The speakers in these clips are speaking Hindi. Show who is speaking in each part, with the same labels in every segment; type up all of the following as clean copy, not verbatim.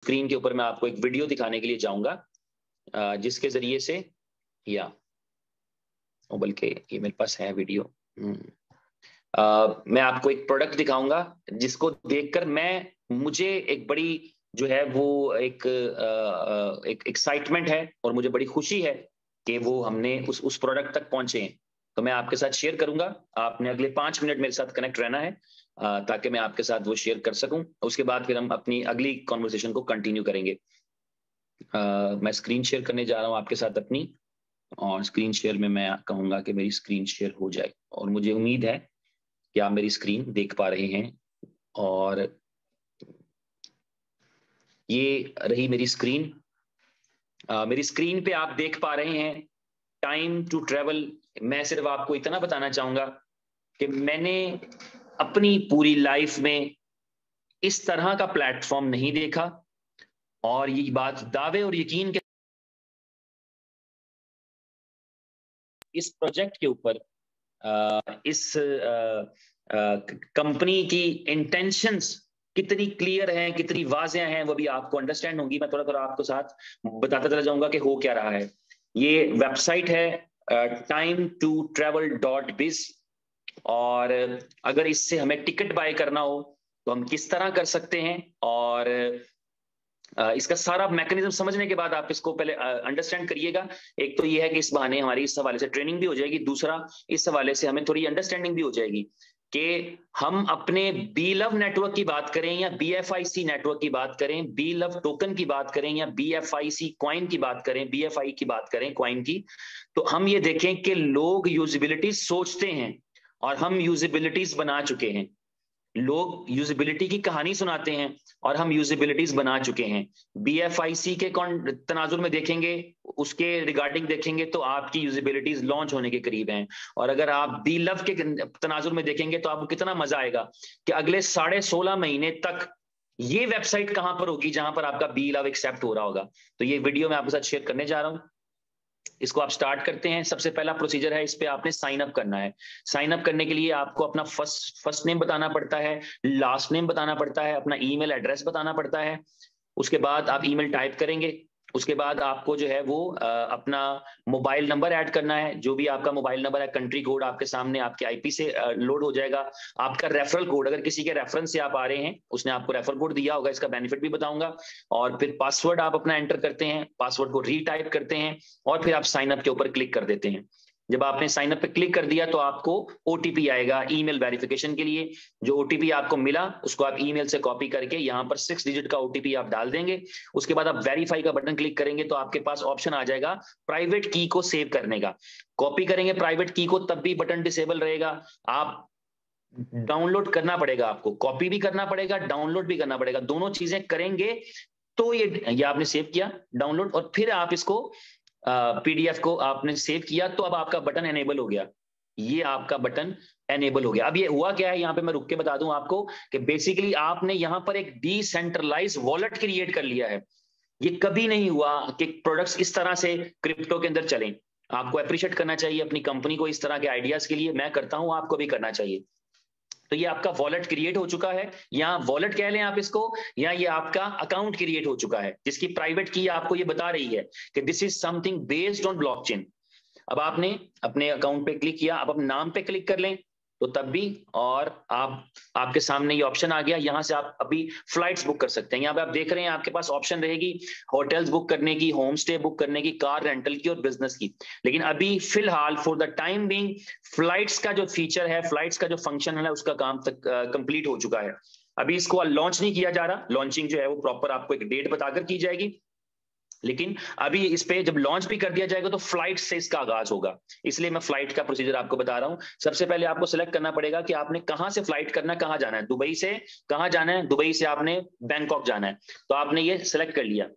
Speaker 1: स्क्रीन के ऊपर मैं आपको एक वीडियो दिखाने के लिए जाऊंगा जिसके जरिए से या बल्कि ये मेरे पास है वीडियो। मैं आपको एक प्रोडक्ट दिखाऊंगा जिसको देखकर मुझे एक बड़ी जो है वो एक एक्साइटमेंट है और मुझे बड़ी खुशी है कि वो हमने उस प्रोडक्ट तक पहुंचे हैं। तो मैं आपके साथ शेयर करूंगा। आपने अगले 5 मिनट मेरे साथ कनेक्ट रहना है ताकि मैं आपके साथ वो शेयर कर सकूं। उसके बाद फिर हम अपनी अगली कॉन्वर्सेशन को कंटिन्यू करेंगे। मैं स्क्रीन शेयर करने जा रहा हूं आपके साथ अपनी, और स्क्रीन शेयर में मैं कहूंगा कि मेरी स्क्रीन शेयर हो जाए, और मुझे उम्मीद है कि आप मेरी स्क्रीन देख पा रहे हैं। और ये रही मेरी स्क्रीन। मेरी स्क्रीन पे आप देख पा रहे हैं टाइम टू ट्रेवल। मैं सिर्फ आपको इतना बताना चाहूंगा कि मैंने अपनी पूरी लाइफ में इस तरह का प्लेटफॉर्म नहीं देखा, और ये बात दावे और यकीन के इस प्रोजेक्ट के ऊपर इस कंपनी की इंटेंशंस कितनी क्लियर हैं, कितनी वाज़ेह हैं, वो भी आपको अंडरस्टैंड होंगी। मैं थोड़ा थोड़ा आपको साथ बताता चला जाऊंगा कि हो क्या रहा है। ये वेबसाइट है time2travel.biz, और अगर इससे हमें टिकट बाय करना हो तो हम किस तरह कर सकते हैं, और इसका सारा मैकेनिज्म समझने के बाद आप इसको पहले अंडरस्टैंड करिएगा। एक तो ये है कि इस बहाने हमारी इस हवाले से ट्रेनिंग भी हो जाएगी, दूसरा इस हवाले से हमें थोड़ी अंडरस्टैंडिंग भी हो जाएगी कि हम अपने बी लव नेटवर्क की बात करें या BFIC नेटवर्क की बात करें, बी लव टोकन की बात करें या BFIC कॉइन की बात करें, BFI की बात करें कॉइन की, तो हम ये देखें कि लोग यूजिबिलिटी सोचते हैं और हम यूजिबिलिटीज बना चुके हैं। लोग यूजिबिलिटी की कहानी सुनाते हैं और हम यूजिबिलिटीज बना चुके हैं। BFIC के तनाजुर में देखेंगे, उसके रिगार्डिंग देखेंगे तो आपकी यूजिबिलिटीज लॉन्च होने के करीब हैं। और अगर आप बी लव के तनाजुर में देखेंगे तो आपको कितना मजा आएगा कि अगले 16.5 महीने तक ये वेबसाइट कहां पर होगी जहां पर आपका बी लव एक्सेप्ट हो रहा होगा। तो ये वीडियो मैं आपके साथ शेयर करने जा रहा हूं। इसको आप स्टार्ट करते हैं। सबसे पहला प्रोसीजर है, इस पे आपने साइन अप करना है। साइन अप करने के लिए आपको अपना फर्स्ट नेम बताना पड़ता है, लास्ट नेम बताना पड़ता है, अपना ईमेल एड्रेस बताना पड़ता है। उसके बाद आप ईमेल टाइप करेंगे। उसके बाद आपको जो है वो अपना मोबाइल नंबर ऐड करना है। जो भी आपका मोबाइल नंबर है, कंट्री कोड आपके सामने आपके IP से लोड हो जाएगा। आपका रेफरल कोड, अगर किसी के रेफरेंस से आप आ रहे हैं, उसने आपको रेफरल कोड दिया होगा, इसका बेनिफिट भी बताऊंगा। और फिर पासवर्ड आप अपना एंटर करते हैं, पासवर्ड को रीटाइप करते हैं, और फिर आप साइन अप के ऊपर क्लिक कर देते हैं। जब आपने साइन अप पे क्लिक कर दिया तो आपको OTP आएगा ईमेल वेरिफिकेशन के लिए। जो OTP आपको मिला उसको आप ईमेल से कॉपी करके यहाँ पर 6 डिजिट का OTP आप डाल देंगे। उसके बाद आप वेरीफाई का बटन क्लिक करेंगे तो आपके पास ऑप्शन आ जाएगा प्राइवेट की को सेव करने का। कॉपी करेंगे प्राइवेट की को तब भी बटन डिसेबल रहेगा। आप डाउनलोड करना पड़ेगा, आपको कॉपी भी करना पड़ेगा, डाउनलोड भी करना पड़ेगा। दोनों चीजें करेंगे तो ये आपने सेव किया डाउनलोड, और फिर आप इसको PDF को आपने सेव किया तो अब आपका बटन एनेबल हो गया। ये आपका बटन एनेबल हो गया। अब ये हुआ क्या है, यहाँ पे मैं रुक के बता दूं आपको कि बेसिकली आपने यहाँ पर एक डिसेंट्रलाइज वॉलेट क्रिएट कर लिया है। ये कभी नहीं हुआ कि प्रोडक्ट्स इस तरह से क्रिप्टो के अंदर चलें। आपको अप्रिशिएट करना चाहिए अपनी कंपनी को इस तरह के आइडियाज के लिए। मैं करता हूं, आपको भी करना चाहिए। तो ये आपका वॉलेट क्रिएट हो चुका है, या वॉलेट कह लें आप इसको, या ये आपका अकाउंट क्रिएट हो चुका है जिसकी प्राइवेट की आपको ये बता रही है कि this is something based on blockchain. अब आपने अपने अकाउंट पे क्लिक किया, अब नाम पे क्लिक कर लें तो तब भी, और आपके सामने ये ऑप्शन आ गया। यहां से आप अभी फ्लाइट्स बुक कर सकते हैं। यहाँ पे आप देख रहे हैं आपके पास ऑप्शन रहेगी होटल्स बुक करने की, होम स्टे बुक करने की, कार रेंटल की और बिजनेस की। लेकिन अभी फिलहाल for the time being flights का जो फीचर है, फ्लाइट्स का जो फंक्शन है उसका काम तक कंप्लीट हो चुका है। अभी इसको लॉन्च नहीं किया जा रहा। लॉन्चिंग जो है वो प्रॉपर आपको एक डेट बताकर की जाएगी, लेकिन अभी इस पे जब लॉन्च भी कर दिया जाएगा तो फ्लाइट से इसका आगाज होगा। इसलिए मैं फ्लाइट का प्रोसीजर आपको बता रहा हूं। सबसे पहले आपको सिलेक्ट करना पड़ेगा कि आपने कहां से फ्लाइट करना, कहां जाना है। दुबई से कहां जाना है? दुबई से आपने बैंकॉक जाना है, तो आपने ये सिलेक्ट कर लिया।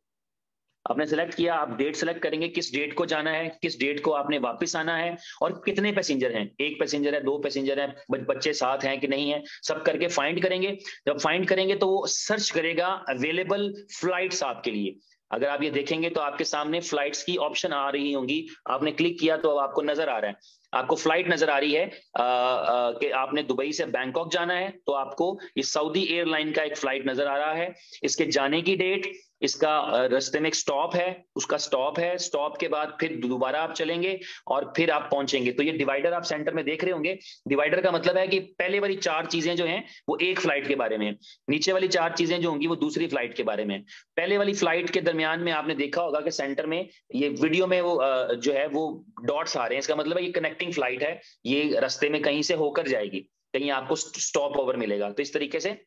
Speaker 1: आपने सेलेक्ट किया, आप डेट सेलेक्ट करेंगे किस डेट को जाना है, किस डेट को आपने वापस आना है, और कितने पैसेंजर हैं, 1 पैसेंजर है, 2 पैसेंजर है, बच्चे साथ हैं कि नहीं है, सब करके फाइंड करेंगे। जब फाइंड करेंगे तो वो सर्च करेगा अवेलेबल फ्लाइट्स आपके लिए। अगर आप ये देखेंगे तो आपके सामने फ्लाइट्स की ऑप्शन आ रही होंगी। आपने क्लिक किया तो अब आपको नजर आ रहा है, आपको फ्लाइट नजर आ रही है कि आपने दुबई से बैंकॉक जाना है, तो आपको ये सऊदी एयरलाइन का एक फ्लाइट नजर आ रहा है। इसके जाने की डेट, इसका रास्ते में एक स्टॉप है, उसका स्टॉप है, स्टॉप के बाद फिर दोबारा आप चलेंगे और फिर आप पहुंचेंगे। तो ये डिवाइडर आप सेंटर में देख रहे होंगे। डिवाइडर का मतलब है कि पहले वाली 4 चीजें जो हैं वो एक फ्लाइट के बारे में है, नीचे वाली 4 चीजें जो होंगी वो दूसरी फ्लाइट के बारे में। पहले वाली फ्लाइट के दरमियान में आपने देखा होगा कि सेंटर में ये वीडियो में वो जो है वो डॉट्स आ रहे हैं, इसका मतलब है ये कनेक्टिंग फ्लाइट है, ये रास्ते में कहीं से होकर जाएगी, कहीं आपको स्टॉप ओवर मिलेगा। तो इस तरीके से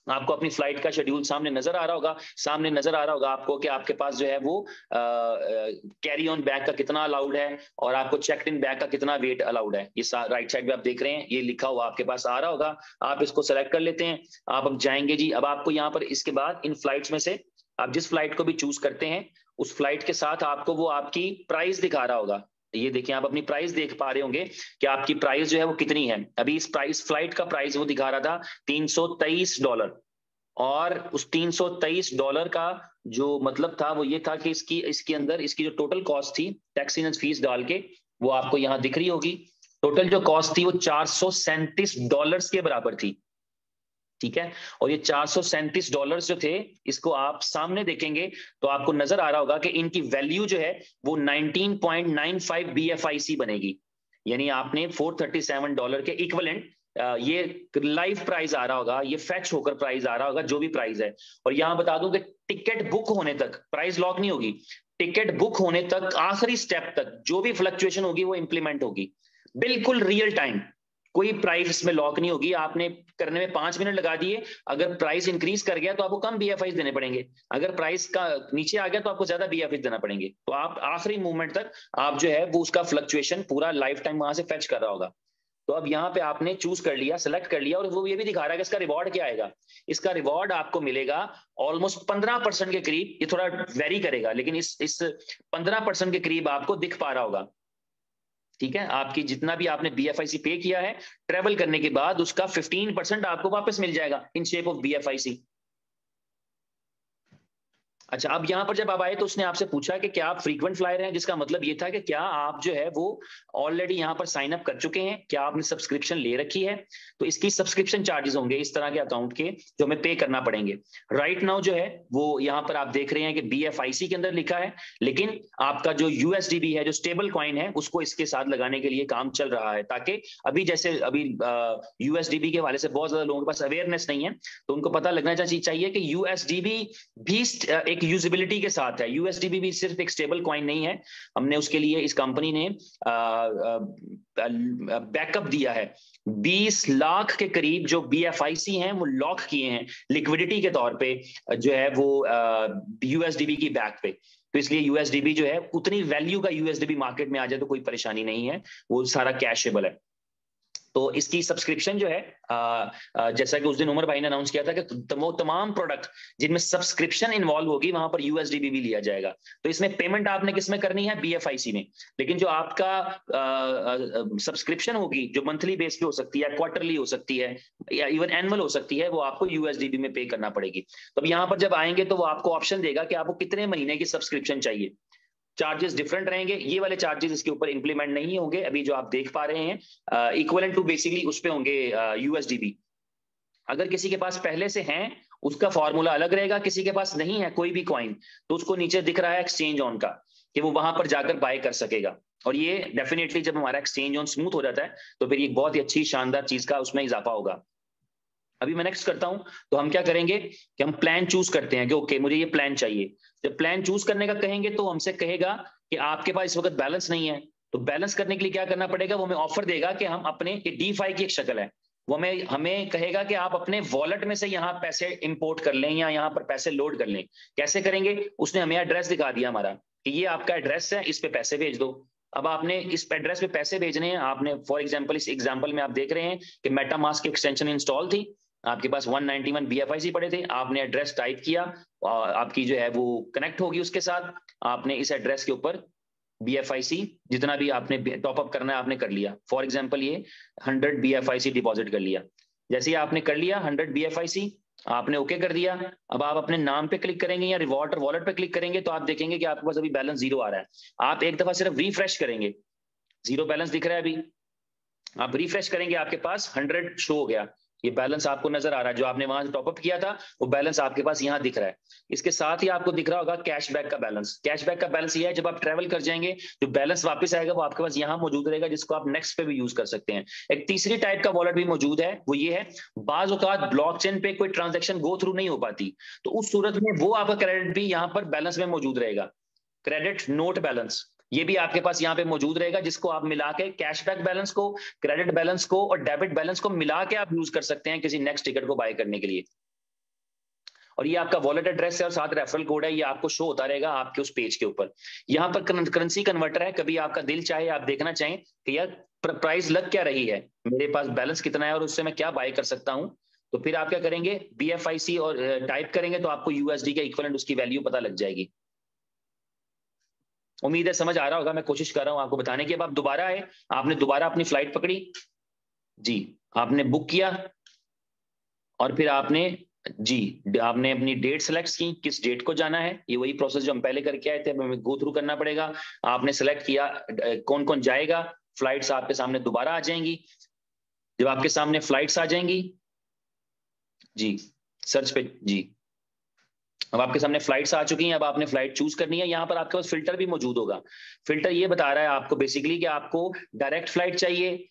Speaker 1: आपको अपनी फ्लाइट का शेड्यूल सामने नजर आ रहा होगा, सामने नजर आ रहा होगा आपको कि आपके पास जो है वो कैरी ऑन बैग का कितना अलाउड है और आपको चेक इन बैग का कितना वेट अलाउड है। ये राइट साइड पे आप देख रहे हैं, ये लिखा हुआ आपके पास आ रहा होगा, आप इसको सेलेक्ट कर लेते हैं। आप अब जाएंगे जी, अब आपको यहाँ पर इसके बाद इन फ्लाइट्स में से आप जिस फ्लाइट को भी चूज करते हैं उस फ्लाइट के साथ आपको वो आपकी प्राइस दिखा रहा होगा। ये देखिए, आप अपनी प्राइस देख पा रहे होंगे कि आपकी प्राइस जो है वो कितनी है। अभी इस फ्लाइट का प्राइस वो दिखा रहा था $323, और उस $323 का जो मतलब था वो ये था कि इसके अंदर इसकी जो टोटल कॉस्ट थी टैक्स एंड फीस डाल के, वो आपको यहां दिख रही होगी। टोटल जो कॉस्ट थी वो $437 के बराबर थी, ठीक है। और ये $437 जो थे, इसको आप सामने देखेंगे तो आपको नजर आ रहा होगा कि इनकी वैल्यू जो है वो 19.95 BFIC बनेगी, यानी आपने $437 के इक्विवेलेंट ये लाइव प्राइस आ रहा होगा, ये फैच होकर प्राइस आ रहा होगा जो भी प्राइस है। और यहां बता दूं कि टिकट बुक होने तक प्राइस लॉक नहीं होगी, टिकट बुक होने तक आखिरी स्टेप तक जो भी फ्लक्चुएशन होगी वो इंप्लीमेंट होगी, बिल्कुल रियल टाइम, कोई प्राइस में लॉक नहीं होगी। आपने करने में 5 मिनट लगा दिए, अगर प्राइस इंक्रीज कर गया तो आपको कम BFIs देने पड़ेंगे, अगर प्राइस का नीचे आ गया तो आपको ज्यादा BFIs देना पड़ेंगे। तो आप आखिरी मूवमेंट तक आप जो है वो उसका फ्लक्चुएशन पूरा लाइफ टाइम वहां से फेच कर रहा होगा। तो अब यहाँ पे आपने चूज कर लिया, सेलेक्ट कर लिया, और वो ये भी दिखा रहा है कि इसका रिवॉर्ड क्या आएगा। इसका रिवॉर्ड आपको मिलेगा ऑलमोस्ट 15% के करीब, ये थोड़ा वेरी करेगा लेकिन इस 15% के करीब आपको दिख पा रहा होगा, ठीक है। आपकी जितना भी आपने BFIC पे किया है ट्रेवल करने के बाद, उसका 15% आपको वापस मिल जाएगा इन शेप ऑफ BFIC। अच्छा, अब यहाँ पर जब आप आए तो उसने आपसे पूछा कि क्या आप फ्रीक्वेंट फ्लायर हैं, जिसका मतलब ये था कि क्या आप जो है वो ऑलरेडी यहाँ पर साइन अप कर चुके हैं, क्या आपने सब्सक्रिप्शन ले रखी है। तो इसकी सब्सक्रिप्शन चार्जेस होंगे इस तरह के अकाउंट के जो हमें पे करना पड़ेंगे। राइट नाउ जो है वो यहाँ पर आप देख रहे हैं कि BFIC के अंदर लिखा है, लेकिन आपका जो USDB है, जो स्टेबल कॉइन है, उसको इसके साथ लगाने के लिए काम चल रहा है, ताकि अभी जैसे अभी USDB के हवाले से बहुत ज्यादा लोगों के पास अवेयरनेस नहीं है, तो उनको पता लगना चाहिए कि USDB भी एक यूजिबिलिटी के साथ है। USDB भी सिर्फ एक स्टेबल कॉइन नहीं है, हमने उसके लिए इस कंपनी ने बैकअप दिया है। 20 लाख के करीब जो BFIC हैं वो लॉक किए हैं लिक्विडिटी के तौर पे, जो है वो USDB की बैक पे। तो इसलिए USDB जो है उतनी वैल्यू का USDB मार्केट में आ जाए तो कोई परेशानी नहीं है, वो सारा कैशेबल है। तो इसकी सब्सक्रिप्शन जो है जैसा कि उस दिन उमर भाई ने अनाउंस किया था कि तमाम प्रोडक्ट जिनमें सब्सक्रिप्शन इन्वॉल्व होगी वहां पर USDB भी लिया जाएगा। तो इसमें पेमेंट आपने किसमें करनी है, BFIC में, लेकिन जो आपका सब्सक्रिप्शन होगी जो मंथली बेस पे हो सकती है, क्वार्टरली हो सकती है, या इवन एनुअल हो सकती है, वो आपको USDB में पे करना पड़ेगी। तो अब यहाँ पर जब आएंगे तो वो आपको ऑप्शन देगा कि आपको कितने महीने की सब्सक्रिप्शन चाहिए। चार्जेस डिफरेंट रहेंगे, ये वाले चार्जेस इसके ऊपर इंप्लीमेंट नहीं होंगे अभी जो आप देख पा रहे हैं, इक्वलेंट टू बेसिकली उस पे होंगे USDB। अगर किसी के पास पहले से हैं उसका फॉर्मूला अलग रहेगा, किसी के पास नहीं है कोई भी कॉइन तो उसको नीचे दिख रहा है एक्सचेंज ऑन का, कि वो वहां पर जाकर बाय कर सकेगा। और ये डेफिनेटली जब हमारा एक्सचेंज ऑन स्मूथ हो जाता है तो फिर ये बहुत ही अच्छी शानदार चीज का उसमें इजाफा होगा। अभी मैं नेक्स्ट करता हूं, तो हम क्या करेंगे कि हम प्लान चूज करते हैं कि ओके मुझे ये प्लान चाहिए। जब प्लान चूज करने का कहेंगे तो हमसे कहेगा कि आपके पास इस वक्त बैलेंस नहीं है, तो बैलेंस करने के लिए क्या करना पड़ेगा, वो हमें ऑफर देगा कि हम अपने, ये DeFi की एक शक्ल है, वो हमें कहेगा कि आप अपने वॉलेट में से यहाँ पैसे इंपोर्ट कर लें या यहाँ पर पैसे लोड कर लें। कैसे करेंगे, उसने हमें एड्रेस दिखा दिया हमारा कि ये आपका एड्रेस है, इस पे पैसे भेज दो। अब आपने इस एड्रेस पे पैसे भेजने हैं, आपने फॉर एग्जांपल इस एग्जांपल में आप देख रहे हैं कि मेटामास्क की एक्सटेंशन इंस्टॉल थी, आपके पास 191 BFIC पड़े थे, आपने एड्रेस टाइप किया, आपकी जो है वो कनेक्ट होगी उसके साथ, आपने इस एड्रेस के ऊपर BFIC जितना भी आपने टॉपअप करना है आपने कर लिया। फॉर एग्जांपल ये 100 BFIC डिपॉजिट कर लिया। जैसे ही आपने कर लिया 100 BFIC, आपने ओके कर दिया। अब आप अपने नाम पे क्लिक करेंगे या रिवॉर्ड और वॉलेट पे क्लिक करेंगे तो आप देखेंगे कि आपके पास अभी बैलेंस 0 आ रहा है। आप एक दफा सिर्फ रिफ्रेश करेंगे, 0 बैलेंस दिख रहा है अभी, आप रिफ्रेश करेंगे आपके पास 100 शो हो गया। ये बैलेंस आपको नजर आ रहा है, जो आपने वहां टॉपअप किया था वो बैलेंस आपके पास यहाँ दिख रहा है। इसके साथ ही आपको दिख रहा होगा कैशबैक का बैलेंस। कैशबैक का बैलेंस ये है, जब आप ट्रेवल कर जाएंगे जो बैलेंस वापस आएगा वो आपके पास यहाँ मौजूद रहेगा, जिसको आप नेक्स्ट पे भी यूज कर सकते हैं। एक तीसरी टाइप का वॉलेट भी मौजूद है, वो ये है, बाज औकात ब्लॉकचेन पे कोई ट्रांजेक्शन गो थ्रू नहीं हो पाती, तो उस सूरत में वो आपका क्रेडिट भी यहाँ पर बैलेंस में मौजूद रहेगा। क्रेडिट नोट बैलेंस ये भी आपके पास यहाँ पे मौजूद रहेगा, जिसको आप मिला के कैशबैक बैलेंस को, क्रेडिट बैलेंस को और डेबिट बैलेंस को मिला के आप यूज कर सकते हैं किसी नेक्स्ट टिकट को बाय करने के लिए। और ये आपका वॉलेट एड्रेस है और साथ रेफरल कोड है, ये आपको शो होता रहेगा आपके उस पेज के ऊपर। यहाँ पर करेंसी कन्वर्टर है, कभी आपका दिल चाहे आप देखना चाहें कि यार प्राइस लग क्या रही है, मेरे पास बैलेंस कितना है और उससे मैं क्या बाय कर सकता हूं, तो फिर आप क्या करेंगे, BFIC और टाइप करेंगे तो आपको USD का इक्विवेलेंट उसकी वैल्यू पता लग जाएगी। उम्मीद है समझ आ रहा होगा, मैं कोशिश कर रहा हूं आपको बताने की। अब आप दोबारा आए, आपने दोबारा अपनी फ्लाइट पकड़ी जी, आपने बुक किया और फिर आपने आपने अपनी डेट सेलेक्ट की, किस डेट को जाना है, ये वही प्रोसेस जो हम पहले करके आए थे, हमें गो थ्रू करना पड़ेगा। आपने सेलेक्ट किया कौन कौन जाएगा, फ्लाइट्स आपके सामने दोबारा आ जाएंगी। जब आपके सामने फ्लाइट्स आ जाएंगी जी, सर्च पे जी, अब आपके सामने फ्लाइट्स आ चुकी हैं, अब आपने फ्लाइट चूज करनी है। यहाँ पर आपके पास फिल्टर भी मौजूद होगा। फिल्टर ये बता रहा है आपको बेसिकली कि आपको डायरेक्ट फ्लाइट चाहिए,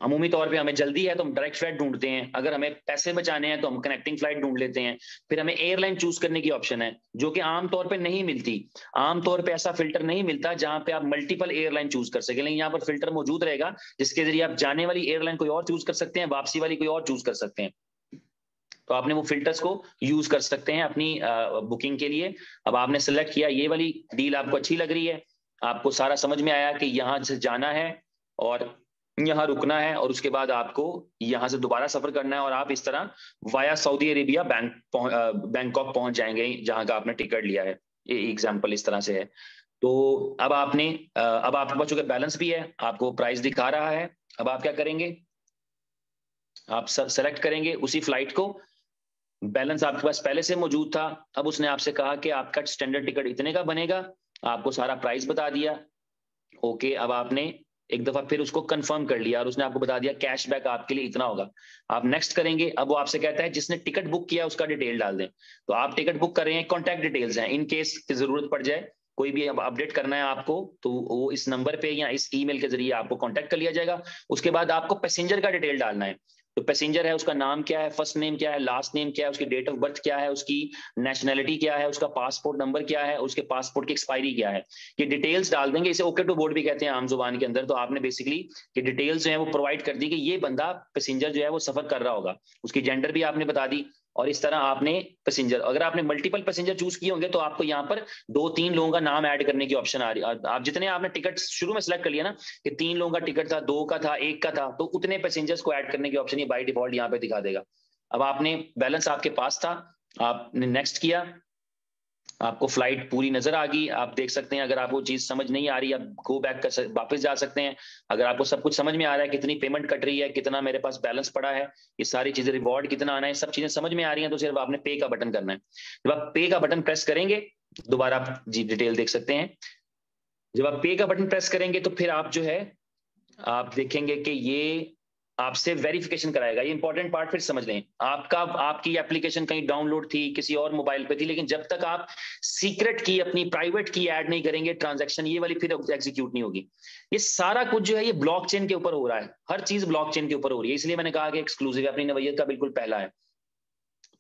Speaker 1: अमूमी तौर पे हमें जल्दी है तो हम डायरेक्ट फ्लाइट ढूंढते हैं, अगर हमें पैसे बचाने हैं तो हम कनेक्टिंग फ्लाइट ढूंढ लेते हैं, फिर हमें एयरलाइन चूज करने की ऑप्शन है, जो कि आमतौर पे नहीं मिलती। आमतौर पे ऐसा फिल्टर नहीं मिलता जहां पे आप मल्टीपल एयरलाइन चूज कर सके, लेकिन यहाँ पर फिल्टर मौजूद रहेगा जिसके जरिए आप जाने वाली एयरलाइन कोई और चूज कर सकते हैं, वापसी वाली कोई और चूज कर सकते हैं। तो आपने वो फिल्टर्स को यूज कर सकते हैं अपनी बुकिंग के लिए। अब आपने सेलेक्ट किया, ये वाली डील आपको अच्छी लग रही है, आपको सारा समझ में आया कि यहाँ से जाना है और यहाँ रुकना है और उसके बाद आपको यहाँ से दोबारा सफर करना है और आप इस तरह वाया सऊदी अरेबिया बैंकॉक पहुंच जाएंगे जहां का आपने टिकट लिया है। ये एग्जाम्पल इस तरह से है। तो अब आपने अब आपके पास चूंकि बैलेंस भी है, आपको प्राइस दिखा रहा है, अब आप क्या करेंगे, आप सेलेक्ट करेंगे उसी फ्लाइट को, बैलेंस आपके पास पहले से मौजूद था, अब उसने आपसे कहा कि आपका स्टैंडर्ड टिकट इतने का बनेगा, आपको सारा प्राइस बता दिया। ओके, अब आपने एक दफा फिर उसको कंफर्म कर लिया और उसने आपको बता दिया कैशबैक आपके लिए इतना होगा। आप नेक्स्ट करेंगे, अब वो आपसे कहता है जिसने टिकट बुक किया उसका डिटेल डाल दें। तो आप टिकट बुक कर रहे हैं, कॉन्टैक्ट डिटेल्स हैं, इन केस की जरूरत पड़ जाए, कोई भी अपडेट करना है आपको तो वो इस नंबर पे या इस ईमेल के जरिए आपको कांटेक्ट कर लिया जाएगा। उसके बाद आपको पैसेंजर का डिटेल डालना है, तो पैसेंजर है उसका नाम क्या है, फर्स्ट नेम क्या है, लास्ट नेम क्या है, उसकी डेट ऑफ बर्थ क्या है, उसकी नेशनैलिटी क्या है, उसका पासपोर्ट नंबर क्या है, उसके पासपोर्ट की एक्सपायरी क्या है, ये डिटेल्स डाल देंगे। इसे ओके टू बोर्ड भी कहते हैं आम जुबान के अंदर। तो आपने बेसिकली ये डिटेल्स जो है वो प्रोवाइड कर दी कि ये बंदा पैसेंजर जो है वो सफर कर रहा होगा, उसकी जेंडर भी आपने बता दी। और इस तरह आपने पैसेंजर, अगर आपने मल्टीपल पैसेंजर चूज किए होंगे तो आपको यहाँ पर 2-3 लोगों का नाम ऐड करने की ऑप्शन आ रही है। आप जितने आपने टिकट शुरू में सेलेक्ट कर लिया ना कि 3 लोगों का टिकट था, 2 का था, 1 का था, तो उतने पैसेंजर्स को ऐड करने की ऑप्शन ये बाय डिफॉल्ट यहाँ पे दिखा देगा। अब आपने बैलेंस आपके पास था, आपने नेक्स्ट किया, आपको फ्लाइट पूरी नजर आ गई। आप देख सकते हैं, अगर आपको चीज समझ नहीं आ रही आप गो बैक कर वापस जा सकते हैं। अगर आपको सब कुछ समझ में आ रहा है, कितनी पेमेंट कट रही है, कितना मेरे पास बैलेंस पड़ा है, ये सारी चीजें, रिवॉर्ड कितना आना है, सब चीजें समझ में आ रही हैं, तो सिर्फ आपने पे का बटन करना है। जब आप पे का बटन प्रेस करेंगे, दोबारा आप जी डिटेल देख सकते हैं, जब आप पे का बटन प्रेस करेंगे तो फिर आप जो है आप देखेंगे कि ये आपसे वेरिफिकेशन कराएगा। ये इंपॉर्टेंट पार्ट फिर समझ लें, आपकी एप्लीकेशन कहीं डाउनलोड थी, किसी और मोबाइल पे थी, लेकिन जब तक आप सीक्रेट की, अपनी प्राइवेट की ऐड नहीं करेंगे, ट्रांजैक्शन ये वाली फिर एग्जीक्यूट नहीं होगी। ये सारा कुछ जो है ये ब्लॉकचेन के ऊपर हो रहा है, हर चीज ब्लॉकचेन के ऊपर हो रही है, इसलिए मैंने कहा कि एक्सक्लूसिव है, अपनी नवैयत का बिल्कुल पहला है।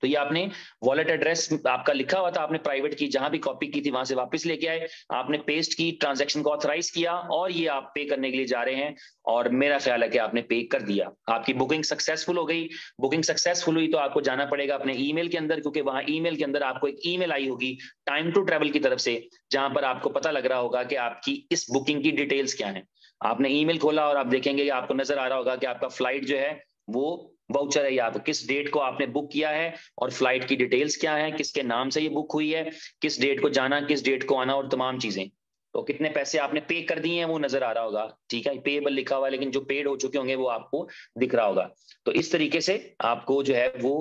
Speaker 1: तो ये आपने वॉलेट एड्रेस आपका लिखा हुआ था, आपने प्राइवेट की जहां भी कॉपी की थी वहां से वापस लेके आए, आपने पेस्ट की, ट्रांजैक्शन को ऑथराइज किया और ये आप पे करने के लिए जा रहे हैं। और मेरा ख्याल है कि आपने पे कर दिया, आपकी बुकिंग सक्सेसफुल हो गई। बुकिंग सक्सेसफुल हुई तो आपको जाना पड़ेगा अपने ईमेल के अंदर, क्योंकि वहां ईमेल के अंदर आपको एक ईमेल आई होगी टाइम टू ट्रेवल की तरफ से, जहां पर आपको पता लग रहा होगा कि आपकी इस बुकिंग की डिटेल्स क्या है। आपने ईमेल खोला और आप देखेंगे कि आपको नजर आ रहा होगा कि आपका फ्लाइट जो है वो वाउचर है, या किस डेट को आपने बुक किया है और फ्लाइट की डिटेल्स क्या है, किसके नाम से ये बुक हुई है, किस डेट को जाना, किस डेट को आना और तमाम चीजें। तो कितने पैसे आपने पे कर दिए हैं वो नजर आ रहा होगा, ठीक है, पेएबल लिखा हुआ है, लेकिन जो पेड हो चुके होंगे वो आपको दिख रहा होगा। तो इस तरीके से आपको जो है वो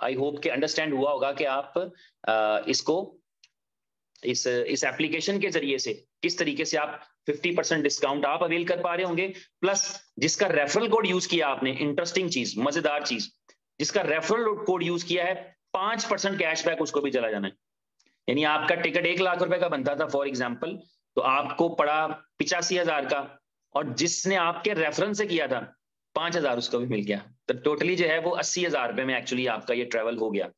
Speaker 1: आई होप के अंडरस्टैंड हुआ होगा कि आप इसको इस एप्लीकेशन के जरिए से किस तरीके से आप 50% डिस्काउंट आप अवेल कर पा रहे होंगे, प्लस जिसका रेफरल कोड यूज किया आपने, इंटरेस्टिंग चीज, मजेदार चीज, जिसका रेफरल कोड यूज किया है 5% कैशबैक उसको भी चला जाना है। यानी आपका टिकट 1 लाख रुपए का बनता था फॉर एग्जाम्पल, तो आपको पड़ा 85,000 का, और जिसने आपके रेफरेंस से किया था 5,000 उसको भी मिल गया, तो टोटली जो है वो 80,000 रुपए में एक्चुअली आपका ये ट्रेवल हो गया।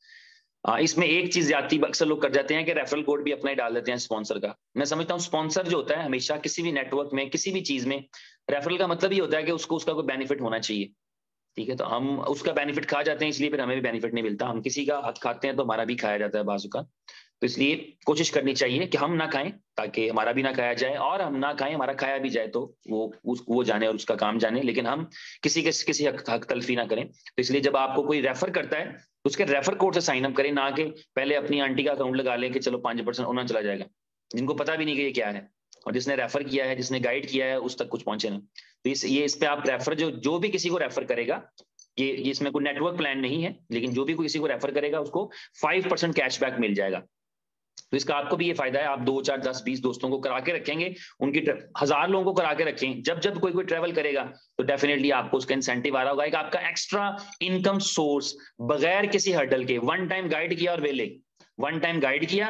Speaker 1: इसमें एक चीज ज्यादा अक्सर लोग कर जाते हैं कि रेफरल कोड भी अपना ही डाल देते हैं स्पॉन्सर का। मैं समझता हूँ स्पॉन्सर जो होता है हमेशा किसी भी नेटवर्क में, किसी भी चीज में, रेफरल का मतलब ही होता है कि उसको उसका कोई बेनिफिट होना चाहिए। ठीक है, तो हम उसका बेनिफिट खा जाते हैं, इसलिए फिर हमें भी बेनिफिट नहीं मिलता। हम किसी का हक खाते हैं तो हमारा भी खाया जाता है बाजू का। तो इसलिए कोशिश करनी चाहिए कि हम ना खाएं, ताकि हमारा भी ना खाया जाए, और हम ना खाएं हमारा खाया भी जाए तो वो जाने और उसका काम जाने, लेकिन हम किसी हक तलफी ना करें। तो इसलिए जब आपको कोई रेफर करता है तो उसके रेफर कोड से साइन अप करें, ना कि पहले अपनी आंटी का अकाउंट लगा लें कि चलो 5% उन्हें चला जाएगा, जिनको पता भी नहीं कि ये क्या है, और जिसने रेफर किया है, जिसने गाइड किया है, उस तक कुछ पहुंचे ना। तो इस पे आप रेफर जो भी किसी को रेफर करेगा, ये इसमें कोई नेटवर्क प्लान नहीं है, लेकिन जो भी कोई किसी को रेफर करेगा उसको 5% कैशबैक मिल जाएगा। तो इसका आपको भी ये फायदा है, आप 2, 4, 10, 20 दोस्तों को करा के रखेंगे, उनकी 1000 लोगों को करा के रखें, जब जब कोई ट्रेवल करेगा तो डेफिनेटली आपको उसका इंसेंटिव आ रहा होगा, एक आपका एक्स्ट्रा इनकम सोर्स, बगैर किसी हर्डल के। वन टाइम गाइड किया और वेले, वन टाइम गाइड किया,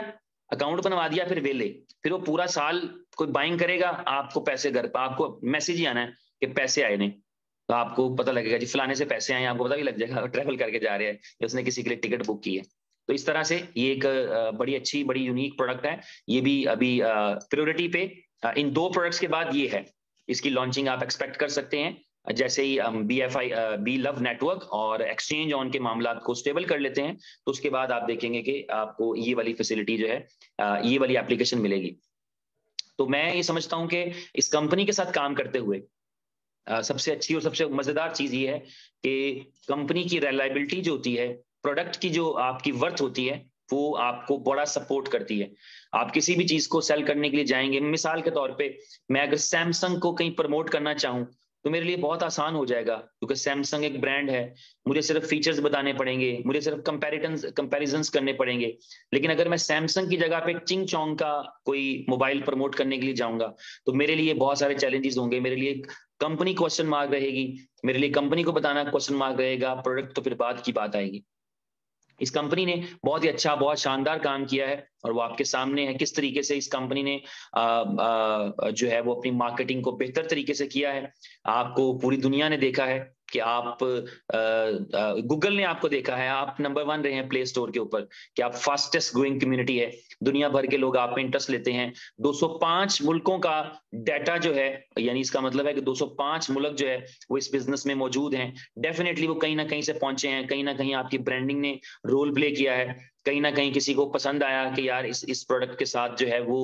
Speaker 1: अकाउंट बनवा दिया, फिर वेले, फिर वो पूरा साल कोई बाइंग करेगा, आपको पैसे घर पर, आपको मैसेज ही आना है कि पैसे आए नहीं, तो आपको पता लगेगा जी फलाने से पैसे आए, आपको पता भी लग जाएगा ट्रैवल करके जा रहे हैं या उसने किसी के लिए टिकट बुक की है। तो इस तरह से ये एक बड़ी अच्छी, बड़ी यूनिक प्रोडक्ट है। ये भी अभी प्रायोरिटी पे, इन 2 प्रोडक्ट्स के बाद ये है, इसकी लॉन्चिंग आप एक्सपेक्ट कर सकते हैं। जैसे ही हम बी लव नेटवर्क और एक्सचेंज ऑन के मामला को स्टेबल कर लेते हैं, तो उसके बाद आप देखेंगे कि आपको ये वाली फैसिलिटी जो है, ये वाली एप्लीकेशन मिलेगी। तो मैं ये समझता हूं कि इस कंपनी के साथ काम करते हुए सबसे अच्छी और सबसे मजेदार चीज ये है कि कंपनी की रिलायबिलिटी जो होती है, प्रोडक्ट की जो आपकी वर्थ होती है, वो आपको बड़ा सपोर्ट करती है। आप किसी भी चीज को सेल करने के लिए जाएंगे, मिसाल के तौर पे मैं अगर सैमसंग को कहीं प्रमोट करना चाहूं तो मेरे लिए बहुत आसान हो जाएगा, क्योंकि सैमसंग एक ब्रांड है, मुझे सिर्फ फीचर्स बताने पड़ेंगे, मुझे सिर्फ कंपैरिजंस करने पड़ेंगे। लेकिन अगर मैं सैमसंग की जगह पे चिंग चोंग का कोई मोबाइल प्रमोट करने के लिए जाऊंगा तो मेरे लिए बहुत सारे चैलेंजेस होंगे, मेरे लिए कंपनी क्वेश्चन मार्क रहेगी, मेरे लिए कंपनी को बताना क्वेश्चन मार्क रहेगा, प्रोडक्ट तो फिर बाद की बात आएगी। इस कंपनी ने बहुत ही अच्छा, बहुत शानदार काम किया है, और वो आपके सामने है किस तरीके से इस कंपनी ने जो है वो अपनी मार्केटिंग को बेहतर तरीके से किया है। आपको पूरी दुनिया ने देखा है कि आप गूगल ने आपको देखा है, आप नंबर 1 रहे हैं प्ले स्टोर के ऊपर, कि आप फास्टेस्ट ग्रोइंग कम्युनिटी है, दुनिया भर के लोग आप में इंटरेस्ट लेते हैं। 205 मुल्कों का डाटा जो है, यानी इसका मतलब है कि 205 मुल्क जो है वो इस बिजनेस में मौजूद हैं। डेफिनेटली वो कहीं ना कहीं से पहुंचे हैं, कहीं ना कहीं आपकी ब्रांडिंग ने रोल प्ले किया है, कहीं ना कहीं किसी को पसंद आया कि यार इस प्रोडक्ट के साथ जो है वो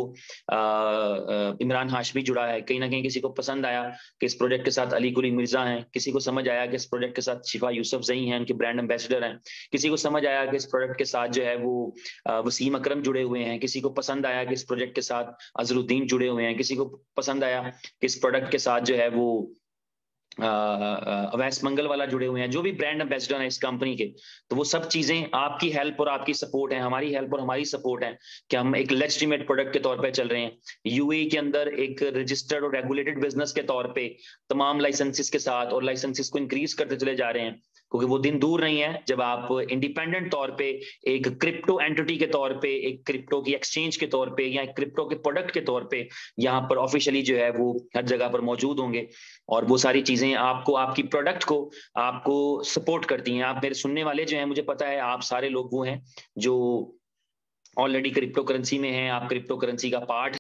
Speaker 1: इमरान हाशमी जुड़ा है, कहीं ना कहीं किसी को पसंद आया कि इस प्रोजेक्ट के साथ अली कुली मिर्जा हैं, किसी को समझ आया कि इस प्रोजेक्ट के साथ शिफा यूसुफ जई हैं, उनके ब्रांड एम्बेसडर हैं, किसी को समझ आया कि इस प्रोजेक्ट के साथ जो है वो वसीम अकरम जुड़े हुए हैं, किसी को पसंद आया कि इस प्रोजेक्ट के साथ अजरुद्दीन जुड़े हुए हैं, किसी को पसंद आया कि इस प्रोडक्ट के साथ जो है वो अवैस मंगल वाला जुड़े हुए हैं, जो भी ब्रांड एम्बेसडर हैं इस कंपनी के। तो वो सब चीजें आपकी हेल्प और आपकी सपोर्ट है, हमारी हेल्प और हमारी सपोर्ट है कि हम एक लेजिटिमेट प्रोडक्ट के तौर पे चल रहे हैं, यूएई के अंदर एक रजिस्टर्ड और रेगुलेटेड बिजनेस के तौर पे तमाम लाइसेंसेस के साथ, और लाइसेंसेस को इंक्रीज करते चले जा रहे हैं, क्योंकि वो दिन दूर नहीं है जब आप इंडिपेंडेंट तौर पे एक क्रिप्टो एंटिटी के तौर पे, एक क्रिप्टो की एक्सचेंज के तौर पे, या एक क्रिप्टो के प्रोडक्ट के तौर पे यहाँ पर ऑफिशियली जो है वो हर जगह पर मौजूद होंगे। और वो सारी चीजें आपको, आपकी प्रोडक्ट को आपको सपोर्ट करती हैं। आप मेरे सुनने वाले जो हैं, मुझे पता है आप सारे लोग वो हैं जो ऑलरेडी क्रिप्टो करेंसी में हैं, आप क्रिप्टो करेंसी का पार्ट